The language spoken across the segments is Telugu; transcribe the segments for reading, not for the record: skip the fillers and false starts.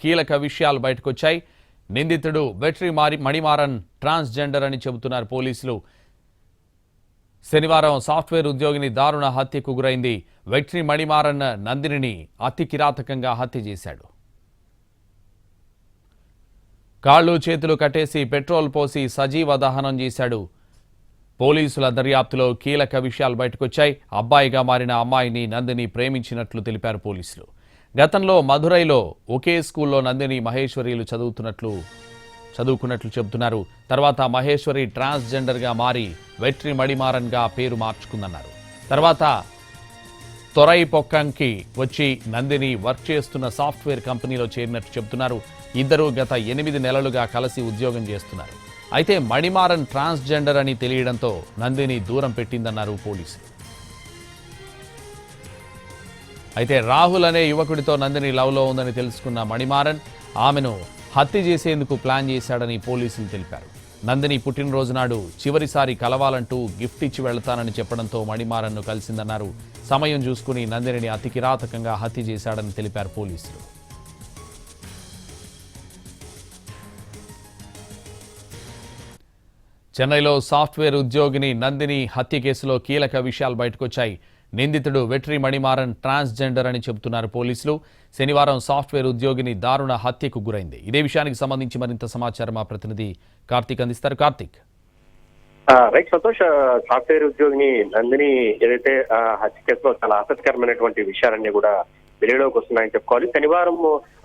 కీలక విషయాలు బయటకొచ్చాయి. నిందితుడు వెట్రి మణిమారన్ ట్రాన్స్జెండర్ అని చెబుతున్నారు పోలీసులు. శనివారం సాఫ్ట్వేర్ ఉద్యోగిని దారుణ హత్యకు గురైంది. వెట్రి మణిమారన్ నందినిని అతి కిరాతకంగా హత్య చేశాడు. కాళ్ళు చేతులు కట్టేసి పెట్రోల్ పోసి సజీవ దహనం చేశాడు. పోలీసుల దర్యాప్తులో కీలక విషయాలు బయటకొచ్చాయి. అబ్బాయిగా మారిన అమ్మాయిని నందిని ప్రేమించినట్లు తెలిపారు పోలీసులు. గతంలో మధురైలో ఒకే స్కూల్లో నందిని మహేశ్వరీలు చదువుకున్నట్లు చెబుతున్నారు. తర్వాత మహేశ్వరి ట్రాన్స్జెండర్గా మారి వెట్రి మణిమారన్గా పేరు మార్చుకుందన్నారు. తర్వాత తొరైపొక్కంకి వచ్చి నందిని వర్క్ చేస్తున్న సాఫ్ట్వేర్ కంపెనీలో చేరినట్టు చెబుతున్నారు. ఇద్దరు గత 8 నెలలుగా కలిసి ఉద్యోగం చేస్తున్నారు. అయితే మణిమారన్ ట్రాన్స్జెండర్ అని తెలియడంతో నందిని దూరం పెట్టిందన్నారు పోలీసులు. అయితే రాహుల్ అనే యువకుడితో నందిని లవ్లో ఉందని తెలుసుకున్న మణిమారన్ ఆమెను హత్య చేసేందుకు ప్లాన్ చేశాడని పోలీసులు తెలిపారు. నందిని పుట్టినరోజు నాడు చివరిసారి కలవాలంటూ గిఫ్ట్ ఇచ్చి వెళతానని చెప్పడంతో మణిమారన్ను కలిసిందన్నారు. సమయం చూసుకుని నందినిని అతి కిరాతకంగా హత్య చేశాడని తెలిపారు పోలీసులు. చెన్నైలో సాఫ్ట్వేర్ ఉద్యోగిని నందిని హత్య కేసులో కీలక విషయాలు బయటకొచ్చాయి. నిందితుడు వెట్రి మణిమారన్ ట్రాన్స్జెండర్ అని చెబుతున్నారు పోలీసులు. శనివారం సాఫ్ట్వేర్ ఉద్యోగిని దారుణ హత్యకు గురైంది. ఇదే విషయానికి సంబంధించి మరింత సమాచారం మా ప్రతినిధి కార్తీక్ అందిస్తారు. కార్తీక్. రైట్ సంతోష్, సాఫ్ట్వేర్ ఉద్యోగిని నందిని ఏదైతే హత్య కేసులో చాలా ఆసక్తికరమైనటువంటి విషయాలన్నీ కూడా వెలుగులోకి వస్తున్నాయని చెప్పుకోవాలి. శనివారం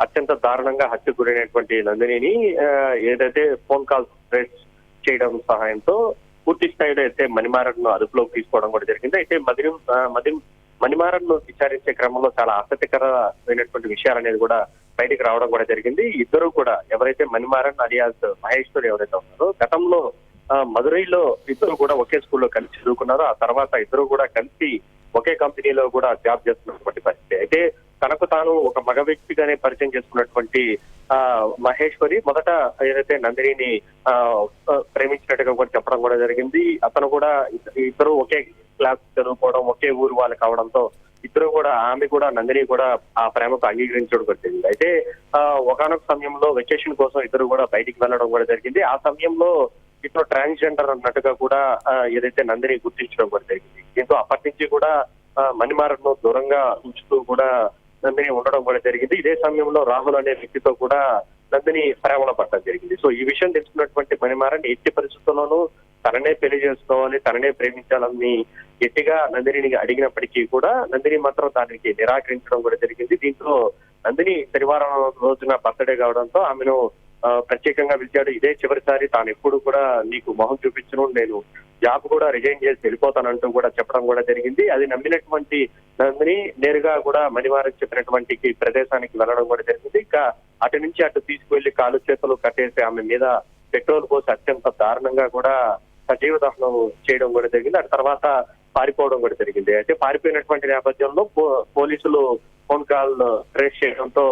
అత్యంత దారుణంగా హత్యకు గురైనటువంటి నందినిని ఏదైతే ఫోన్ కాల్స్ ట్రేస్ చేయడం సహాయంతో పూర్తి స్థాయిలో అయితే మణిమారన్ ను అదుపులోకి తీసుకోవడం కూడా జరిగింది. అయితే మణిమారన్ ను విచారించే క్రమంలో చాలా ఆసక్తికరమైనటువంటి విషయాలు అనేది కూడా బయటికి రావడం కూడా జరిగింది. ఇద్దరు కూడా ఎవరైతే మణిమారన్ అలియాస్ మహేశ్వరి ఎవరైతే ఉన్నారో గతంలో మదురైలో ఇద్దరు కూడా ఒకే స్కూల్లో కలిసి చదువుకున్నారు. ఆ తర్వాత ఇద్దరు కూడా కలిసి ఒకే కంపెనీలో కూడా జాబ్ చేస్తున్నటువంటి పరిస్థితి. అయితే తనకు తాను ఒక మగ వ్యక్తిగానే పరిచయం చేసుకున్నటువంటి మహేశ్వరి మొదట ఏదైతే నందినిని ప్రేమించినట్టుగా కూడా చెప్పడం కూడా జరిగింది. అతను కూడా ఇద్దరు ఒకే క్లాస్ చదువుకోవడం, ఒకే ఊరు వాళ్ళు కావడంతో ఇద్దరు కూడా ఆమె కూడా నందిని కూడా ఆ ప్రేమకు అంగీకరించడం కూడా జరిగింది. అయితే ఒకనొక సమయంలో వెకేషన్ కోసం ఇద్దరు కూడా బయటికి వెళ్ళడం కూడా జరిగింది. ఆ సమయంలో ఇతను ట్రాన్స్జెండర్ అన్నట్టుగా కూడా ఏదైతే నందిని గుర్తించడం కూడా జరిగింది. దీంతో అప్పటి నుంచి కూడా మణిమారన్ ను దూరంగా ఉంచుతూ కూడా నందిని ఉండడం కూడా జరిగింది. ఇదే సమయంలో రాహుల్ అనే వ్యక్తితో కూడా నందిని ప్రేమలో పడడం జరిగింది. సో ఈ విషయం తెలుసుకున్నటువంటి మణిమారన్ ఎట్టి పరిస్థితుల్లోనూ తననే పెళ్లి చేసుకోవాలి, తననే ప్రేమించాలని గట్టిగా నందిని అడిగినప్పటికీ కూడా నందిని మాత్రం దానికి నిరాకరించడం కూడా జరిగింది. దీంతో నందిని శనివారం రోజున బర్త్డే కావడంతో ఆమెను ప్రత్యేకంగా పిలిచాడు. ఇదే చివరిసారి తాను ఎప్పుడు కూడా నీకు మొహం చూపించను, నేను జాబ్ కూడా రిజైన్ చేసి వెళ్ళిపోతానంటూ కూడా చెప్పడం కూడా జరిగింది. అది నమ్మినటువంటి నందిని నేరుగా కూడా మణిమారన్ చెప్పినటువంటి ప్రదేశానికి వెళ్ళడం కూడా జరిగింది. ఇంకా అటు నుంచి అటు తీసుకువెళ్లి కాలు చేతులు కట్టేసి ఆమె మీద పెట్రోల్ పోసి అత్యంత దారుణంగా కూడా సజీవ దహనం చేయడం కూడా జరిగింది. అటు తర్వాత పారిపోవడం కూడా జరిగింది. అయితే పారిపోయినటువంటి నేపథ్యంలో పోలీసులు ఫోన్ కాల్ ట్రేస్ చేయడంతో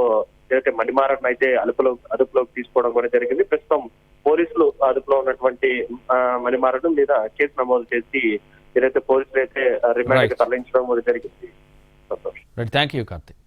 ఏదైతే మణిమారన్ అయితే అదుపులోకి తీసుకోవడం కూడా జరిగింది. ప్రస్తుతం పోలీసులు అదుపులో ఉన్నటువంటి మణిమారన్ మీద కేసు నమోదు చేసి ఏదైతే పోలీసులు అయితే రిమాండ్ కి తరలించడం కూడా జరిగింది. Thank you Karthik.